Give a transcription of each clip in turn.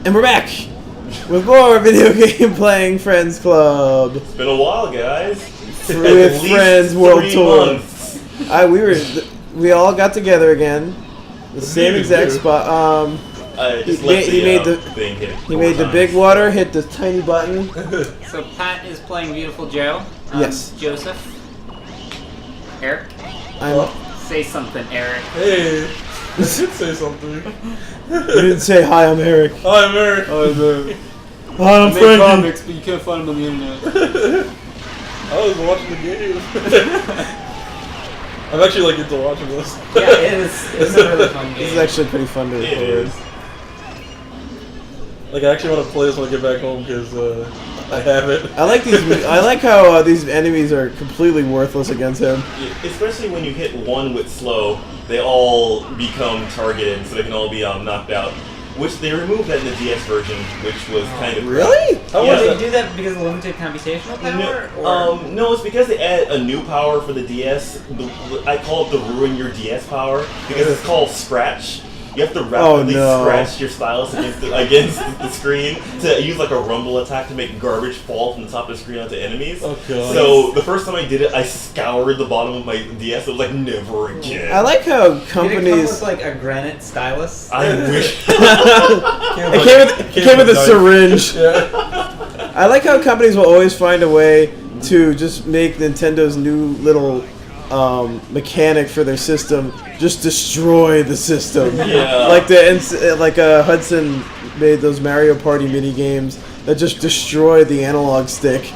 And we're back with more Video Game Playing Friends Club. It's been a while, guys. With Friends World Tour. We all got together again. The same exact spot. He made the big water hit the tiny button. So Pat is playing Viewtiful Joe. Yes. Joseph. Eric. Say something, Eric. Hey. I did say something. You didn't say hi, I'm Eric. Hi, I'm Eric. Hi, I'm Eric. Hi, I'm I make Frankie. comics, but you can't find them on the internet. I was watching the game. I'm actually like into watching this. Yeah, it is. It's a really fun game. This is actually pretty fun to record. Like, I actually want to play this when I get back home because I have it. I like these. I like how these enemies are completely worthless against him. Especially when you hit one with slow, they all become targeted, so they can all be knocked out. Which they removed that in the DS version, which was kind of really. How did they do that because of limited computational power? No, it's because they added a new power for the DS. I call it the ruin your DS power because it's called Scratch. You have to rapidly scratch your stylus against the screen to use like a rumble attack to make garbage fall from the top of the screen onto enemies. Oh, God. So the first time I did it, I scoured the bottom of my DS. It was like, never again. I like how companies. Did it come with like a granite stylus? I wish. It came with a syringe. Yeah. I like how companies will always find a way to just make Nintendo's new little mechanic for their system just destroy the system. Yeah. Like Hudson made those Mario Party mini games that just destroyed the analog stick.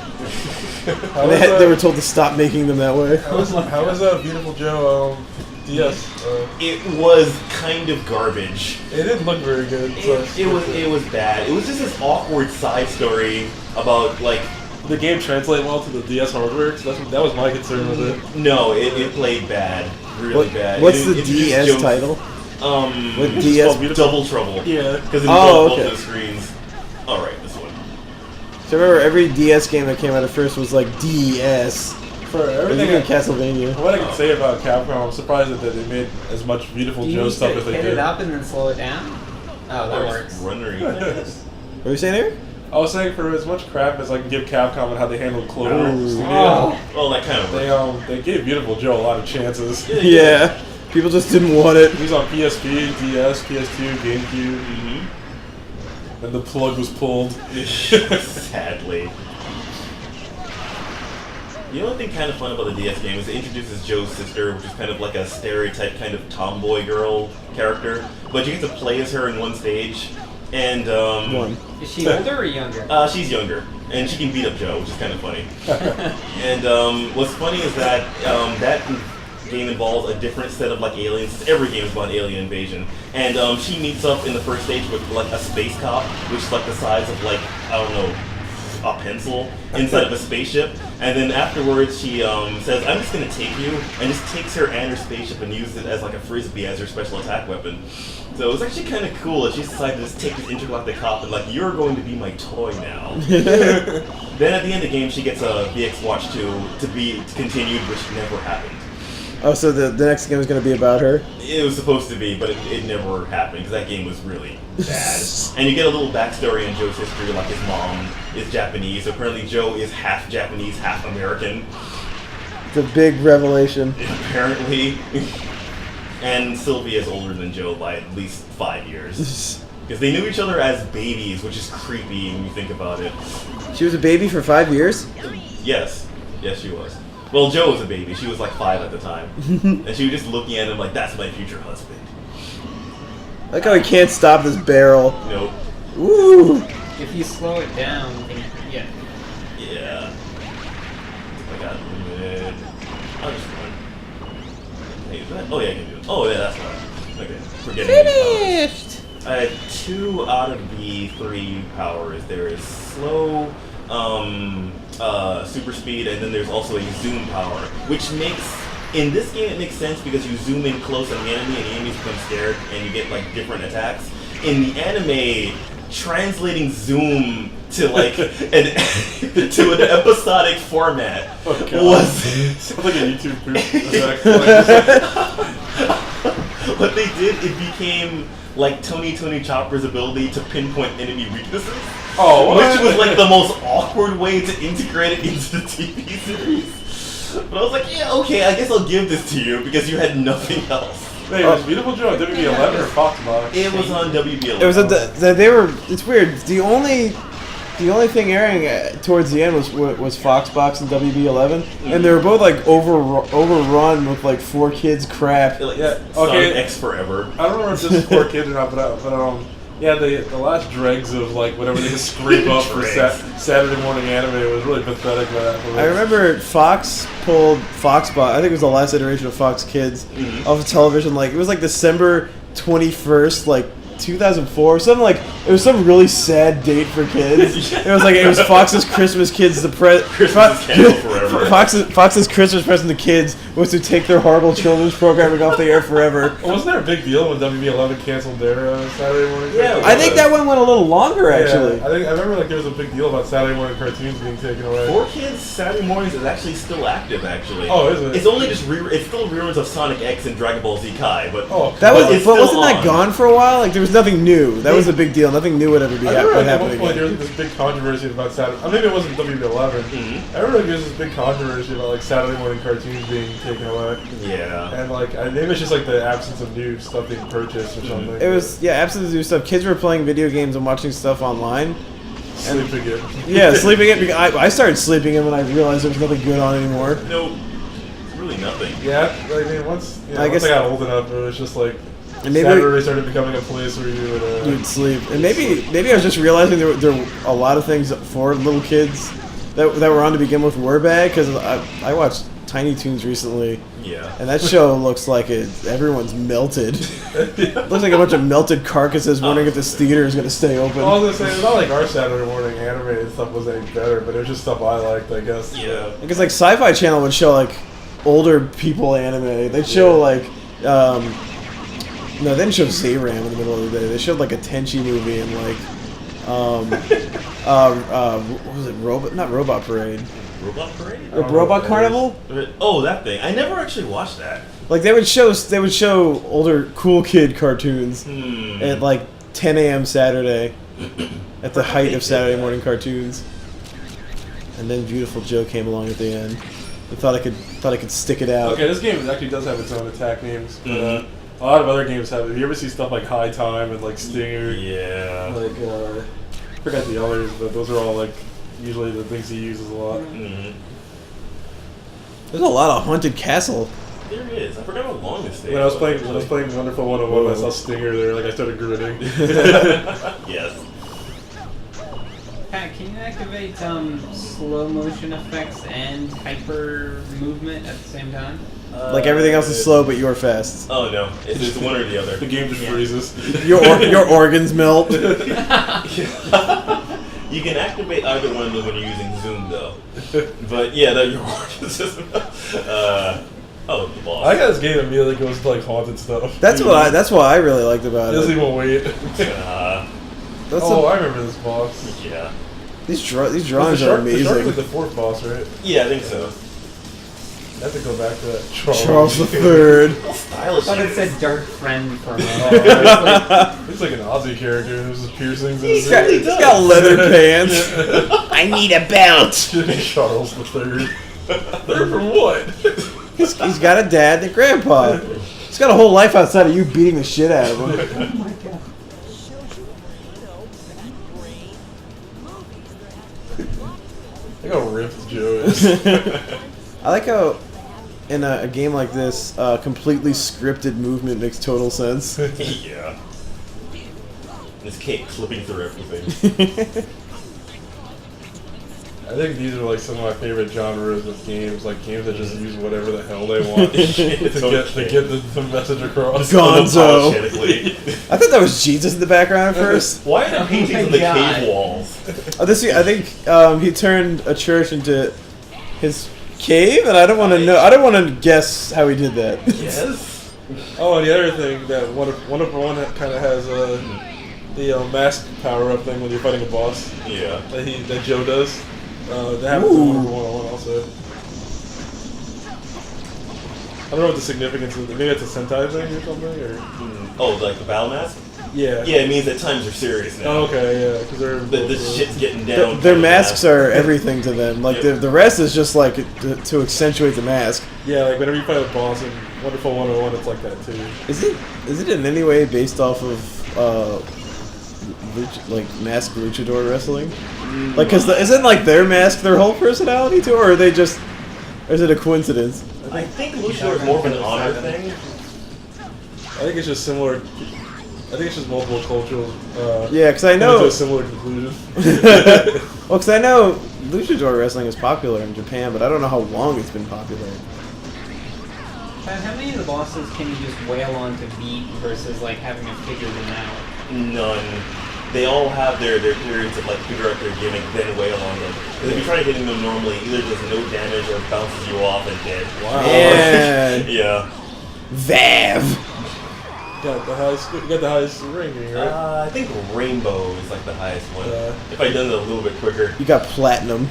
And they were told to stop making them that way. How was Viewtiful Joe DS? It was kind of garbage. It didn't look very good. It was bad. It was just this awkward side story about like. The game translate well to the DS hardware? So that was my concern with it. No, it played bad. Really bad. What's the DS title? With DS? Double Trouble. Yeah. Because it involved both of the screens. Alright, this one. So remember, every DS game that came out at first was like DS. For everything in Castlevania. What I can say about Capcom, I'm surprised that they made as much Viewtiful Joe stuff as they did. Hit it up and then slow it down? Oh, that works. Wondering. What were you saying, Eric? I was saying for as much crap as I can give Capcom and how they handled Clover Studio. Well, that kind of works. They gave Viewtiful Joe a lot of chances. Yeah. People just didn't want it. He was on PSP, DS, PS2, GameCube. Mm-hmm. And the plug was pulled. Sadly. The only thing kind of fun about the DS game is it introduces Joe's sister, which is kind of like a stereotype kind of tomboy girl character. But you get to play as her in one stage. And is she older or younger? She's younger, and she can beat up Joe, which is kind of funny. And what's funny is that that game involves a different set of like aliens. Every game is about alien invasion, and she meets up in the first stage with like a space cop, which is like the size of like I don't know, a pencil inside of a spaceship. And then afterwards, she says, "I'm just gonna take you," and just takes her and her spaceship and uses it as like a frisbee as her special attack weapon. So it was actually kind of cool that she decided to just take this intergalactic cop and like, you're going to be my toy now. Then at the end of the game, she gets a VX Watch 2 to be continued, which never happened. Oh, so the next game is going to be about her? It was supposed to be, but it never happened because that game was really bad. And you get a little backstory in Joe's history, like his mom is Japanese. So apparently Joe is half Japanese, half American. It's a big revelation. Apparently. And Sylvia is older than Joe by at least 5 years. Because they knew each other as babies, which is creepy when you think about it. She was a baby for 5 years? Yes. Yes, she was. Well, Joe was a baby. She was like 5 at the time. And she was just looking at him like, that's my future husband. I like how he can't stop this barrel. Nope. Woo! If you slow it down, yeah. Yeah. I got limited. I'll just run. Hey, is that? Oh, yeah, I can do it. Oh, yeah, that's fine. Okay. Forgetting Finished! I have 2 out of the 3 powers. There is slow, super speed, and then there's also a zoom power, which makes, in this game it makes sense because you zoom in close on the enemy and the enemies become scared and you get like different attacks. In the anime, translating zoom to like an episodic format was sounds like a YouTube poop. what they did, it became like Tony Chopper's ability to pinpoint enemy weaknesses. Oh, what? Which was like the most awkward way to integrate it into the TV series. But I was like, yeah, okay, I guess I'll give this to you because you had nothing else. Wait, it was Viewtiful Joe on WB11 or Foxbox? It was on WB11. It was they were. It's weird. The only thing airing towards the end was Foxbox and WB11, and they were both like overrun with like 4Kids crap. Like, yeah. Sonic Okay. X Forever. I don't remember if this is 4Kids or not, but yeah, the last dregs of like whatever they could scrape up for Saturday morning anime was really pathetic. I remember Fox pulled Foxbox. I think it was the last iteration of Fox Kids off of television. Like it was like December 21st, like 2004, something like it was some really sad date for kids. It was Fox's Christmas Kids. Fox's Christmas present to kids was to take their horrible children's programming off the air forever. Well, wasn't there a big deal when WB11 canceled their Saturday morning? Yeah, I think that one went a little longer actually. Yeah, I remember like there was a big deal about Saturday morning cartoons being taken away. 4Kids Saturday Mornings is actually still active. Actually. Oh, is it? It's only just it's still reruns of Sonic X and Dragon Ball Z Kai, but Wasn't still that on. gone for a while? Like there was nothing new. That was a big deal. Nothing new would ever be I remember at happening. one point there was like, this big controversy about Saturday. Maybe it wasn't WB11. I remember there was this big controversy about like Saturday morning cartoons being taken away. Yeah. And like maybe it's just like the absence of new stuff being purchased or something. It was absence of new stuff. Kids were playing video games and watching stuff online. Sleeping in. Yeah, sleeping in. I started sleeping in when I realized there was nothing good on anymore. No, really nothing. Yeah, I mean once I once I got old enough, it was just like. And maybe Saturday started becoming a place where you'd sleep, and maybe I was just realizing there were a lot of things for little kids that were on to begin with were bad because I watched Tiny Toons recently. Yeah. And that show looks like everyone's melted. Looks like a bunch of melted carcasses wondering if this theater is going to stay open. Well, I was going to say, it's not like our Saturday morning animated stuff was any better, but it was just stuff I liked, I guess. Yeah. Because like Sci-Fi Channel would show like older people anime. They'd show like no, they didn't show Zayram in the middle of the day. They showed like a Tenchi movie and like what was it? Not Robot Parade. Robot Parade? Robot Carnival? Oh, that thing. I never actually watched that. Like they would show older cool kid cartoons at like 10 a.m. Saturday at the height of Saturday morning cartoons. And then Viewtiful Joe came along at the end. I thought I could stick it out. Okay, this game actually does have its own attack names, but a lot of other games have it. You ever see stuff like High Time and like Stinger? Yeah. Like I forgot the others, but those are all like usually the things he uses a lot. There's a lot of Haunted Castle. There is. I forgot how long this thing. When I was playing Wonderful 101, I saw Stinger there. Like I started grinning. Yes. Pat, can you activate slow motion effects and hyper movement at the same time? Like everything else is slow, but you're fast. Oh no, it's just one or the other. The game just freezes. Your organs melt. You can activate either one of them when you're using Zoom, though. But yeah, your organs just oh, the boss. I got this game immediately goes to like haunted stuff. That's what I really liked about It doesn't it. even wait. I remember this boss. Yeah. These drawings are The shark amazing. was the fourth boss, right? Yeah, I think so. I have to go back to that. Charles III. Stylish. I thought it said Dark Friend for a minute. He's like an Aussie character. There's his piercings. He's got leather pants. I need a belt. Charles III. Third from what? He's got a dad and a grandpa. He's got a whole life outside of you beating the shit out of him. Oh my god. Look how ripped Joe is. I like how in a game like this, completely scripted movement makes total sense. Yeah. This cake slipping through everything. I think these are like some of my favorite genres of games, like games that just use whatever the hell they want to get the message across. Gonzo. I I thought that was Jesus in the background at first. Why are there paintings on the God. cave walls? I think he turned a church into his cave, and I don't want to know. I don't want to guess how he did that. Yes. Oh, and the other thing that Wonderful One kind of has the mask power up thing when you're fighting a boss. Yeah. That Joe does. That happens in Wonderful 101 also. I don't know what the significance is. Maybe it's a Sentai thing or something, or Oh, like the battle mask? Yeah. Yeah, it means that times are serious now. Oh, okay, yeah, because they're this shit's getting down. Their masks are everything to them. Like Yep. the rest is just like to accentuate the mask. Yeah, like whenever you fight a boss in Wonderful 101, it's like that too. Is it in any way based off of like masked luchador wrestling? Like, cause isn't like their mask their whole personality too, or are they just? Or is it a coincidence? I think luchador is more of an honor thing. I think it's just similar. I think it's just multiple cultural. Yeah, because I coming know. to a similar conclusion. Well, because I know luchador wrestling is popular in Japan, but I don't know how long it's been popular. How many of the bosses can you just wail on to beat versus like having to figure them out? None. They all have their periods of like figure out their gimmick, then wail on them. Because if you try hitting them normally, either does no damage or bounces you off and dead. Wow. Man. Yeah. Vav! You got the highest ranking, right? I think Rainbow is like the highest one. If I'd done it a little bit quicker. You got platinum.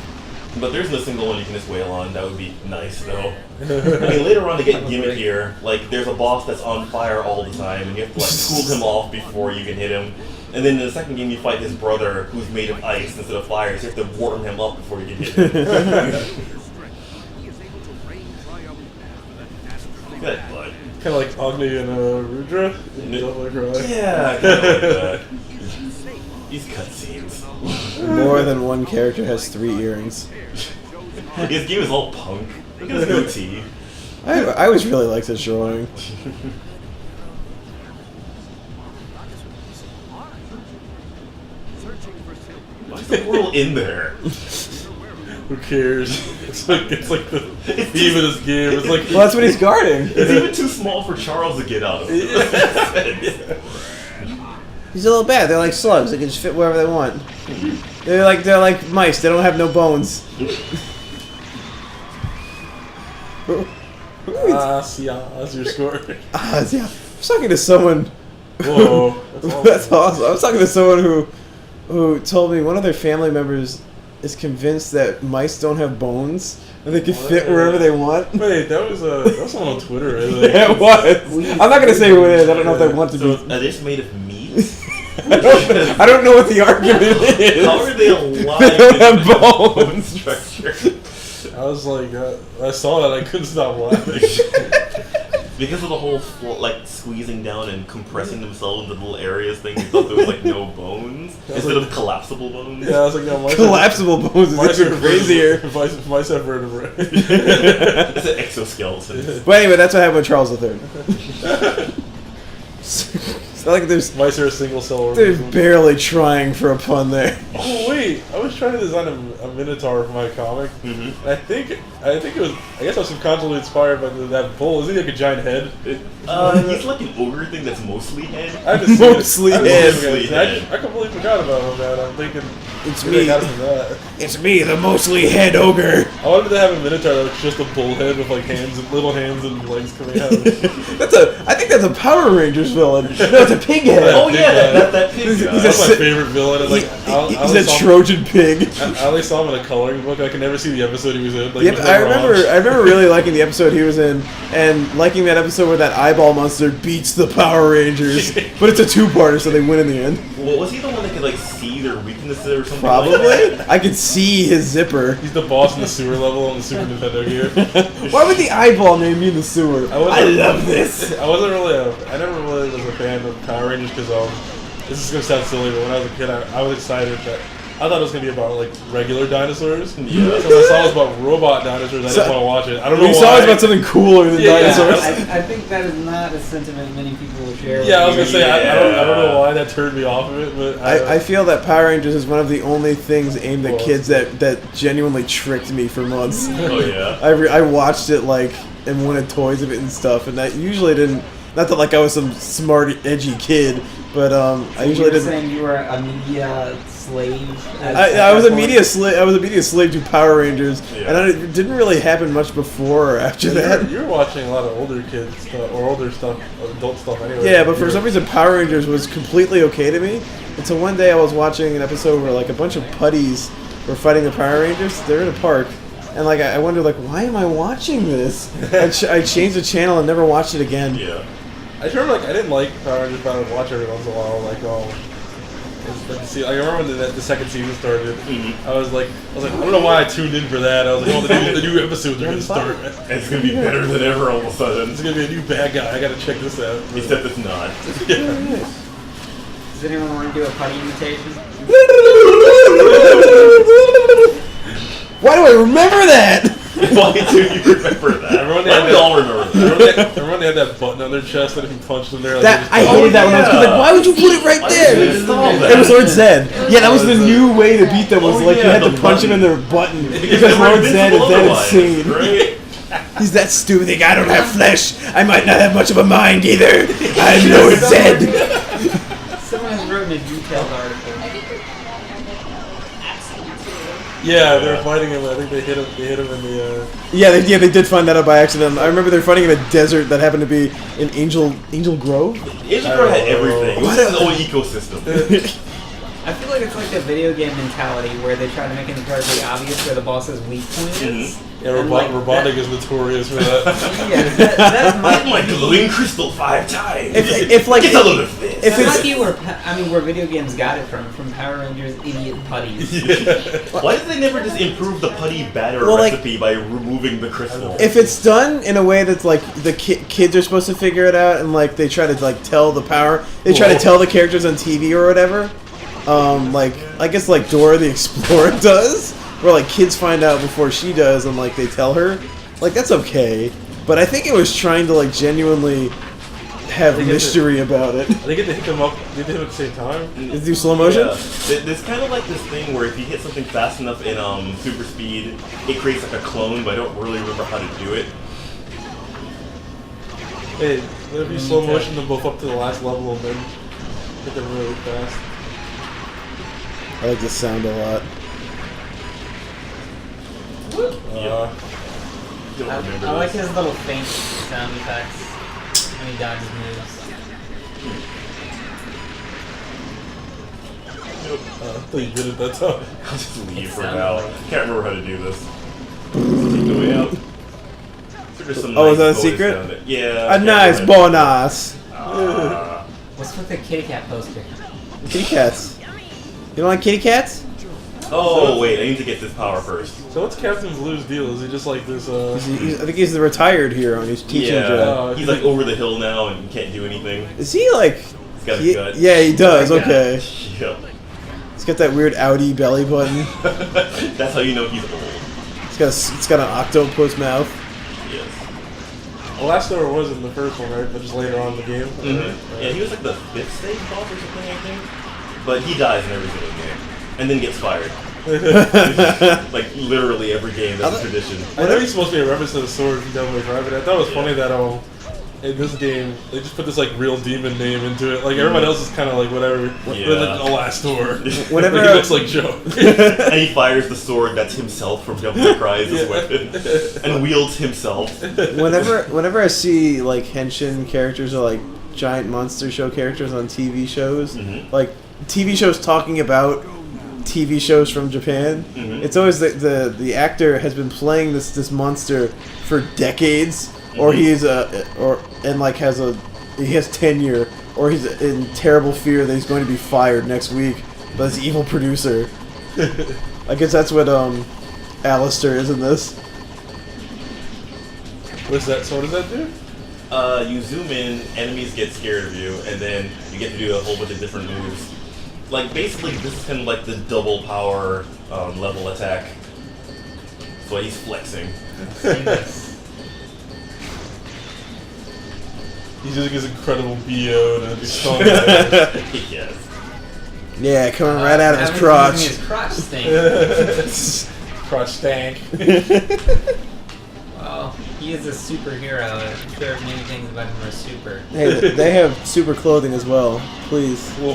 But there's no single one you can just wail on. That would be nice, though. I mean, later on to get gimmick like, there's a boss that's on fire all the time, and you have to, like, cool him off before you can hit him. And then in the second game, you fight his brother, who's made of ice instead of fire, so you have to warm him up before you can hit him. Good, bud. Kind of like Agni and Rudra. Yeah, kind of like that. These cutscenes. More than one character has 3 earrings. His game is all punk. Look at his goatee. I always really liked his drawing. Why is the world in there? Who cares? It's like the theme of this game. It's like Well, that's what he's guarding. It's even too small for Charles to get out of. He's a little bad. They're like slugs. They can just fit wherever they want. They're like mice. They don't have no bones. that's your score. Yeah. I was talking to someone. Whoa, That's awesome. I was talking to someone who told me one of their family members is convinced that mice don't have bones and they can fit wherever they want. Wait, that was someone on Twitter, right? Yeah, it was. I'm not gonna say who it is. I don't know if they want to So be. are they just made of meat? I don't know what the argument is. How are they alive? They don't have in bone bones. structure. I was like, I saw that, I couldn't stop laughing. Because of the whole like squeezing down and compressing themselves into little areas thing, they thought there was like no bones instead of collapsible bones. Yeah, I was like, no, mice Collapsible bones is even crazier. Mice have vertebrae. It's an exoskeleton. But anyway, that's what happened with Charles III. It's not like there's Mice are a single cell they're organism. barely trying for a pun there. Oh wait, I was trying to design a minotaur for my comic. Mm-hmm. And I think it was. I guess I was subconsciously inspired by that bull. Isn't he like a giant head? He's like an ogre thing that's mostly head. I haven't seen Mostly it. head. I completely forgot about him, man. I'm thinking It's maybe I me. got it from that. It's me, the mostly head ogre. I wanted to have a minotaur that was just a bull head with like hands and little hands and legs coming out. I think that's a Power Rangers villain. No, it's a pig head. Oh yeah, that pig guy. He's That's my favorite villain. And, like, He's a Trojan pig. I only saw him in a coloring book. I can never see the episode he was in. Like, Yep, it was I never on. remember really liking the episode he was in, and liking that episode where that eyeball monster beats the Power Rangers. But it's a 2-parter, so they win in the end. Well, was he the one that could like see their weaknesses or something? Probably. Like that? I could see his zipper. He's the boss in the sewer level on the Super Nintendo game. Why would the eyeball name me in the sewer? I love this. I never really was a fan of Power Rangers because this is gonna sound silly, but when I was a kid, I was excited that I thought it was gonna be about like regular dinosaurs. Yeah. So when I saw it was about robot dinosaurs, I didn't want to watch it. I don't know You why. saw it was about something cooler than Yeah, dinosaurs. I think that is not a sentiment many people will share. Yeah, I was with gonna you. say I don't know why that turned me off of it, but I feel that Power Rangers is one of the only things aimed at Well, kids that genuinely tricked me for months. Oh yeah. I watched it and wanted toys of it and stuff, and that usually didn't. Not that like I was some smart, edgy kid, but I usually You were didn't. saying you were a media slave. I was a media slave. I was a media slave to Power Rangers, Yeah. and it didn't really happen much before or after that. you were watching a lot of older kids stuff or older stuff, adult stuff anyway. Yeah, but for some reason, Power Rangers was completely okay to me. Until one day I was watching an episode where like a bunch of putties were fighting the Power Rangers. They're in a park, and like I wondered like, why am I watching this? I changed the channel and never watched it again. Yeah. I remember, like, I didn't like Power Rangers, but I would watch every once in a while, like, I remember when the second season started. I was like, I don't know why I tuned in for that. I was like, oh, the new episodes are gonna start. It's gonna be better than ever all of a sudden. It's gonna be a new bad guy. I gotta check this out. Except it's not. Does anyone want to do a Putty imitation? Why do I remember that? Why do you remember that? Everyone We all remember that. Everyone had that button on their chest that if you punched them there. Like, That I hated that when I was kid. Like, why would you put it right there? It was Lord Zed. Yeah, that was the new way to beat them. Was like you had to punch him in their button because Lord Zed is that insane. Right? He's that stupid. Like, I don't have flesh. I might not have much of a mind either. I'm Lord Zed. Someone has written a detailed article. Yeah, they were fighting him. I think they hit him in the. Yeah, they did find that out by accident. I remember they were fighting in a desert that happened to be in Angel Grove. Angel Grove had everything. It was its own ecosystem. I feel like it's like the video game mentality where they try to make it incredibly obvious where the boss's weak point is. Yeah, Robotnik is notorious for that. Yeah, that might I'm like glowing crystal 5 times. If like Get a load of this. if that might it's be where video games got it from Power Rangers idiot putties. Yeah. Why did they never just improve the putty batter recipe by removing the crystal? if it's done in a way that's like the kids are supposed to figure it out and like they try to like tell the power, they try to tell the characters on TV or whatever. Like I guess like Dora the Explorer does, where like kids find out before she does and like they tell her, like that's okay. But I think it was trying to like genuinely have mystery about it. They get to hit them up. They hit them at the same time. Do slow motion? Yeah. There's kind of like this thing where if you hit something fast enough in super speed, it creates like a clone, but I don't really remember how to do it. Hey, let it be slow motion them both up to the last level and then hit them really fast. I like this sound a lot. Don't I remember like this. his little faint sound effects when he dodges moves. I think you did it that time. I'll just leave for now. Can't remember how to do this. Take the way out. There's some Oh, is that a nice secret? down there. Yeah. A nice bonus. What's with the kitty cat poster? Kitty cats. You don't like kitty cats? Oh wait, I need to get this power first. So what's Captain Blue's deal? Is he just like this? I think he's the retired hero and he's teaching Joe. He's like over the hill now and can't do anything. Is he like? He's got a gut. Yeah, he does. Okay. Yep. He's got that weird Audi belly button. That's how you know he's old. It's got an octopus mouth. Yes. Well, last Star was in the first one, right? But just later on in the game. Yeah, he was like the 5th stage boss or something, I think. But he dies in every single game. And then gets fired. Like literally every game, that's a tradition. I know he's supposed to be a reference to the sword from Devil May Cry, but I thought it was funny that in this game they just put this like real demon name into it. Like everyone else is kind of like whatever. Yeah. With the last sword. Whenever like, he looks like Joe. And he fires the sword that's himself from Devil May Cry as his weapon, and wields himself. Whenever I see like henshin characters or like giant monster show characters on TV shows, like TV shows talking about TV shows from Japan, it's always the actor has been playing this monster for decades, or he has tenure, or he's in terrible fear that he's going to be fired next week by this evil producer. I guess that's what Alistair is in this. What's that? So what does that do? You zoom in, enemies get scared of you, and then you get to do a whole bunch of different moves. Like, basically, this is kind of like the double power level attack. So he's flexing. He's using his incredible BO to be strong. Yes. Yeah, coming right out of his crotch. His crotch stink. Crotch stank. Well, he is a superhero. I'm sure many things about him are super. Hey, they have super clothing as well. Please, Whoa.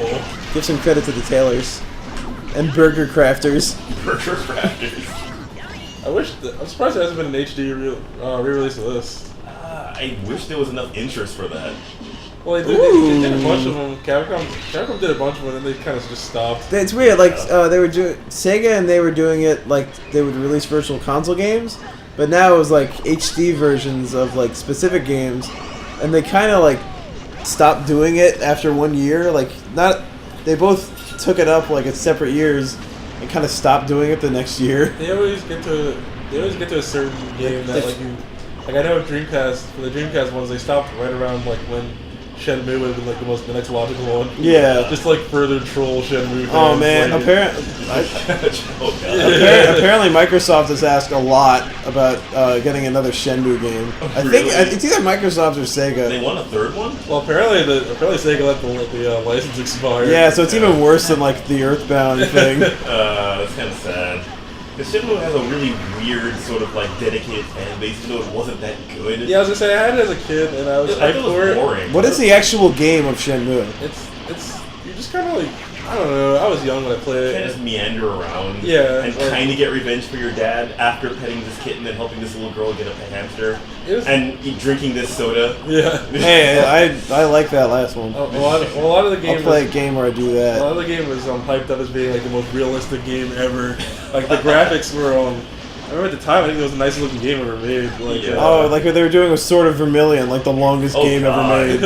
give some credit to the tailors and burger crafters. Burger crafters. I'm surprised there hasn't been an HD re-release of this. I wish there was enough interest for that. Well, they did a bunch of them. Capcom did a bunch of them, and then they kind of just stopped. It's weird. Like they were doing Sega, and they were doing it like they would release virtual console games, but now it was like HD versions of like specific games, and they kind of like stopped doing it after 1 year. Like, they both took it up like at separate years and kind of stopped doing it the next year. They always get to a certain game that I know Dreamcast, for the Dreamcast ones, they stopped right around like when Shenmue would have been like the next logical one. Yeah. Just like further troll Shenmue. Oh man, apparently Microsoft has asked a lot about getting another Shenmue game. I think it's either Microsoft or Sega. They want a third one? Well, apparently Sega let the license expire. Yeah, so it's even worse than like the Earthbound thing. That's kind of sad. Because Shenmue has a really weird sort of like dedicated fan base, even though it wasn't that good. Yeah, I was gonna say I had it as a kid and I was hyped for it. Boring. What is the actual game of Shenmue? It's you're just kind of like, I don't know. I was young when I played it. You kind of just meander around. Yeah, and kind of get revenge for your dad after petting this kitten and helping this little girl get a pet hamster. And drinking this soda. Yeah. Hey, I like that last one. A lot of the game. I'll play a game where I do that. A lot of the game was hyped up as being like the most realistic game ever. Like the graphics were I remember at the time I think it was the nicest looking game ever made. Like like what they were doing was Sword of Vermilion, like the longest game ever made.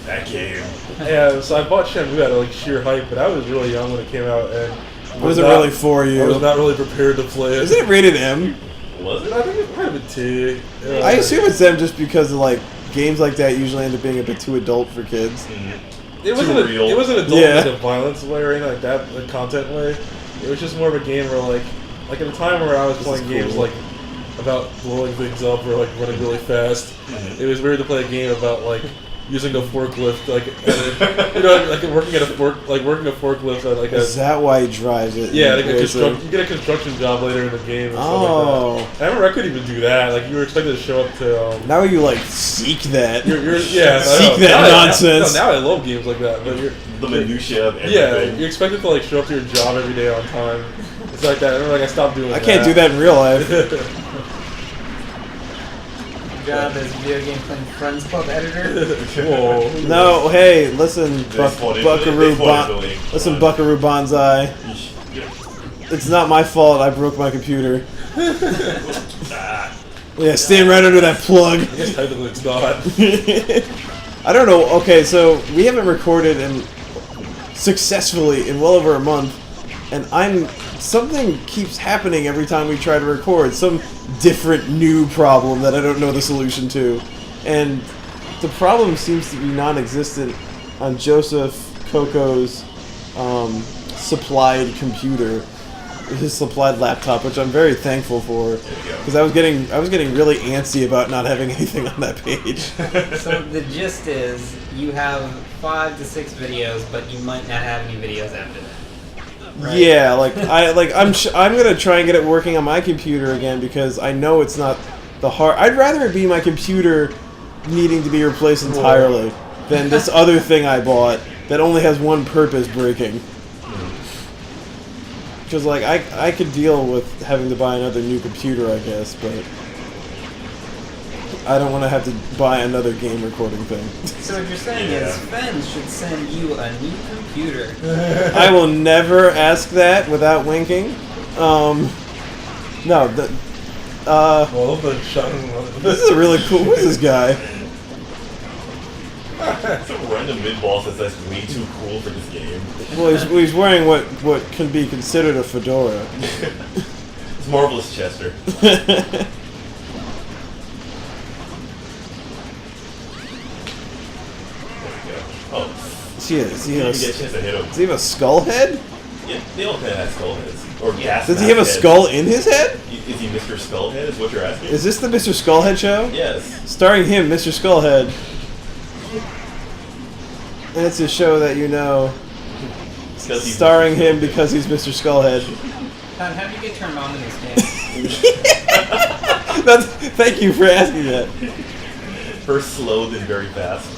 That game. Yeah, so I bought Shenmue out of like sheer hype, but I was really young when it came out and it wasn't really for you. I was not really prepared to play it. Isn't it rated M? Was it? I think it might have been T. Yeah. I assume it's M just because of like games like that usually end up being a bit too adult for kids. It wasn't adult in a violence way or anything like that, the content way. It was just more of a game where like at a time where I was playing games like about blowing things up or like running really fast. It was weird to play a game about like using a forklift, like like working a forklift at like a. Is that why he drives it? Yeah, like you get a construction job later in the game. And stuff like that. I remember I couldn't even do that. Like you were expected to show up to. Now you like seek that. Seek that nonsense. Now I love games like that, but the minutia of everything. Yeah, you're expected to like show up to your job every day on time. It's like that. I remember I stopped doing that. I can't do that in real life. Job as video game playing Friends Club editor. Whoa. No, hey, listen, Buckaroo Banzai. It's not my fault I broke my computer. Yeah, stand right under that plug. I guess technically it's not. I don't know. Okay, so we haven't recorded successfully in well over a month, and something keeps happening every time we try to record. Some different new problem that I don't know the solution to. And the problem seems to be non-existent on Joseph Coco's supplied computer, his supplied laptop, which I'm very thankful for, because I was getting really antsy about not having anything on that page. So the gist is you have 5 to 6 videos, but you might not have any videos after that. Right. Yeah, I'm gonna try and get it working on my computer again because I know it's not the hard. I'd rather it be my computer needing to be replaced entirely than this other thing I bought that only has one purpose: breaking. Because like I could deal with having to buy another new computer, I guess, but I don't want to have to buy another game recording thing. So what you're saying is Fen should send you a new computer. I will never ask that without winking. No, this is a really cool. Who's this guy? Some random mid-boss that's way too cool for this game. Well, he's wearing what can be considered a fedora. It's Marvelous Chester. Oh. Does he have a skull head? Yeah, they all kind of have skull heads. Or gas Does he have a skull in his head? Is he Mr. Skullhead, is what you're asking? Is this the Mr. Skullhead show? Yes. Starring him, Mr. Skullhead. And it's a show that you know. Starring him because he's Mr. Skullhead. Todd, how do you get turned on in this game? Thank you for asking that. First slow, then very fast.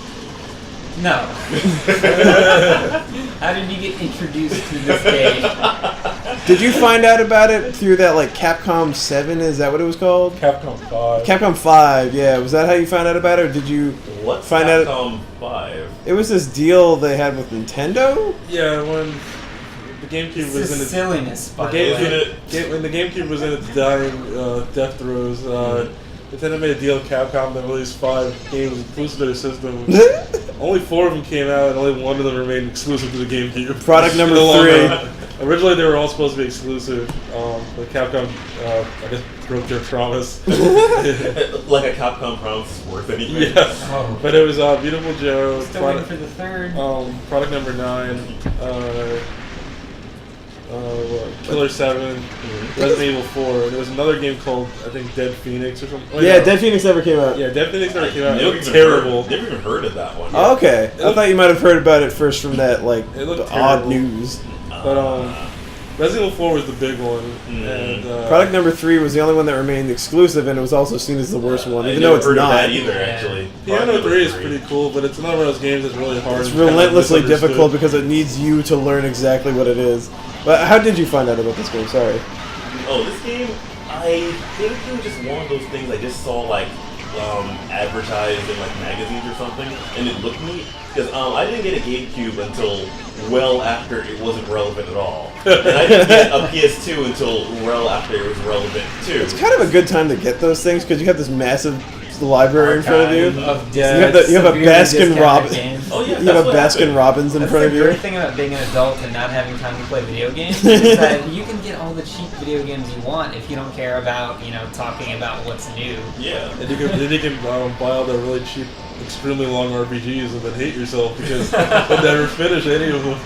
No. How did you get introduced to this game? Did you find out about it through that like Capcom 7? Is that what it was called? Capcom 5. Capcom 5, yeah. Was that how you found out about it, or did you find out? Capcom 5? It was this deal they had with Nintendo? Yeah, when the GameCube was in its silliness. By the way. When the GameCube was in its dying death throes, Nintendo made a deal with Capcom that released 5 games exclusive to their system. Only 4 of them came out, and only 1 of them remained exclusive to the GameCube. Product number 3. Originally, they were all supposed to be exclusive, but Capcom, I guess, broke their promise. Like a Capcom promise is worth anything. Yeah. Oh. But it was Viewtiful Joe. Still waiting for the 3rd. Product number 9. Killer 7, Resident Evil 4. There was another game called, I think, Dead Phoenix or something. Oh, yeah, Dead Phoenix never came out. Yeah, Dead Phoenix never came out. It looked terrible. Never even heard of that one. Oh, okay. I thought you might have heard about it first from that, like, the odd news. But, Resident Evil 4 was the big one. And, Product number 3 was the only one that remained exclusive, and it was also seen as the worst one, even though it's not. not. Either, actually. Piano 3 is pretty cool, but it's another one of those games that's really hard. It's relentlessly difficult because it needs you to learn exactly what it is. But how did you find out about this game? Sorry. Oh, this game, I think it was just one of those things I just saw, like, advertised in, like, magazines or something, and it looked neat. Because I didn't get a GameCube until well after it wasn't relevant at all. And I didn't get a PS2 until well after it was relevant, too. It's kind of a good time to get those things because you have this massive library in front of you. You have a Baskin Robbins. Oh, yeah, you have a Baskin Robbins in front of you. The great thing about being an adult and not having time to play video games is that you can get all the cheap video games you want if you don't care about, talking about what's new. Yeah. And you can buy all the really cheap, extremely long RPGs and then hate yourself because you'll never finish any of them.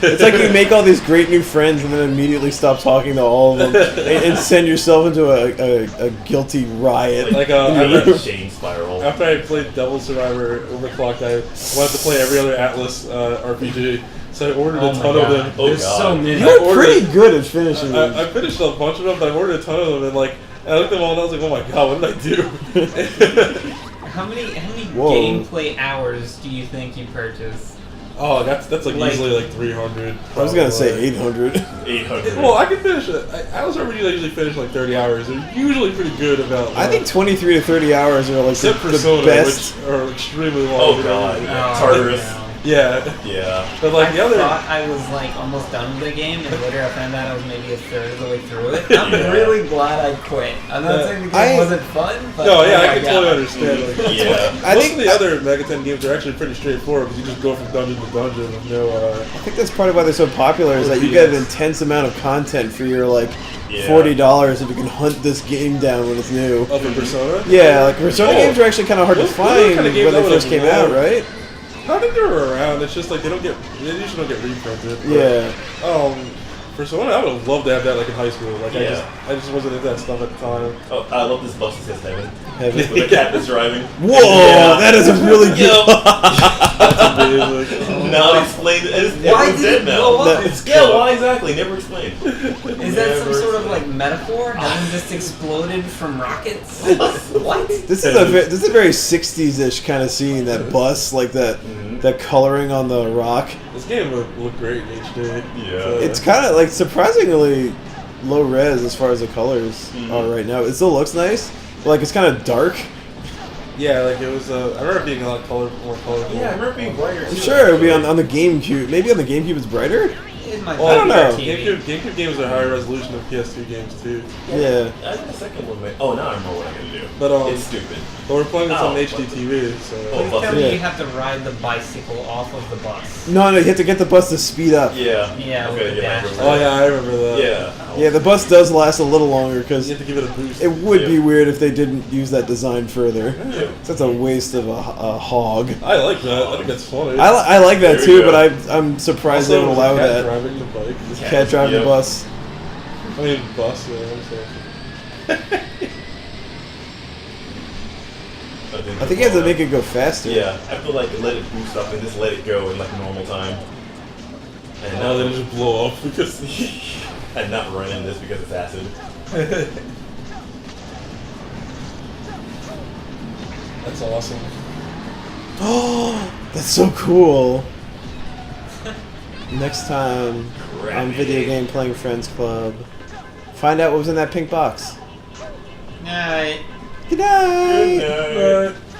It's like you make all these great new friends and then immediately stop talking to all of them and send yourself into a guilty riot. Like a shame spiral. After I played Devil Survivor Overclocked, I wanted to play every other Atlas RPG. So I ordered a ton of them. Oh, There's so many. You're pretty good at finishing them. I finished a bunch of them, but I ordered a ton of them, and I looked at them all and I was like, oh my god, what did I do? How many gameplay hours do you think you purchased? Oh, that's like easily like 300. I was gonna say 800. 800. Well, I can finish it. Atlas RPGs I usually finish like 30 hours. They're usually pretty good about. I think 23 to 30 hours are like the Persona, best. Which are extremely long. Oh god, Tartarus. Yeah. But I thought I was like almost done with the game, and later I found out I was maybe a third of the way through it. I'm really glad I quit. I'm not saying the game wasn't fun, but I can totally understand. Yeah. Most of the other Mega 10 games are actually pretty straightforward because you just go from dungeon to dungeon with no. I think that's part of why they're so popular is that you get an intense amount of content for your $40 if you can hunt this game down when it's new. Of a Persona? Yeah, like Persona games are actually kind of hard to find when they first came out, right? I think they were around. It's just like they usually don't get reprinted. Yeah. Persona, I would have loved to have that like in high school. Like I just wasn't into that stuff at the time. Oh, I love this bus that says heaven. With the cat that's driving. Whoa, that is a really good. That's amazing. Now explain. Why did it blow up? Why exactly? Never explained. Is that some sort of like metaphor? Heaven just exploded from rockets? What? This is a very 60s-ish kind of scene. That bus, like that coloring on the rock. This game would look great in HD. Yeah. It's kind of like surprisingly low res as far as the colors are right now. It still looks nice, but like it's kind of dark. Yeah, like it was. I remember it being a lot more colorful. Yeah, I remember it being brighter. I'm sure it would be on the GameCube. Maybe on the GameCube it's brighter. I don't know. GameCube games are higher resolution than PS2 games too. Yeah. I think the second one. Oh, now I remember what I'm gonna do. But it's stupid. But we're playing this on HD TV, so. Please tell me you have to ride the bicycle off of the bus. No, you have to get the bus to speed up. Yeah. Yeah. Okay, oh yeah, I remember that. Yeah. Yeah, the bus does last a little longer because you have to give it a boost. It would be weird if they didn't use that design further. That's a waste of a hog. I like that. I think that's funny. I like that too, but I'm surprised also, they would allow that. Driving the bike. Cat driving the bus. I mean, bus. Yeah, I'm sorry. I think you have to make it go faster. Yeah, I feel like let it boost up and just let it go in like normal time. And now then just blow up because and not run in this because it's acid. That's awesome. Oh, that's so cool. Next time on Video Game Playing Friends Club, find out what was in that pink box. Night. Good night. Good night.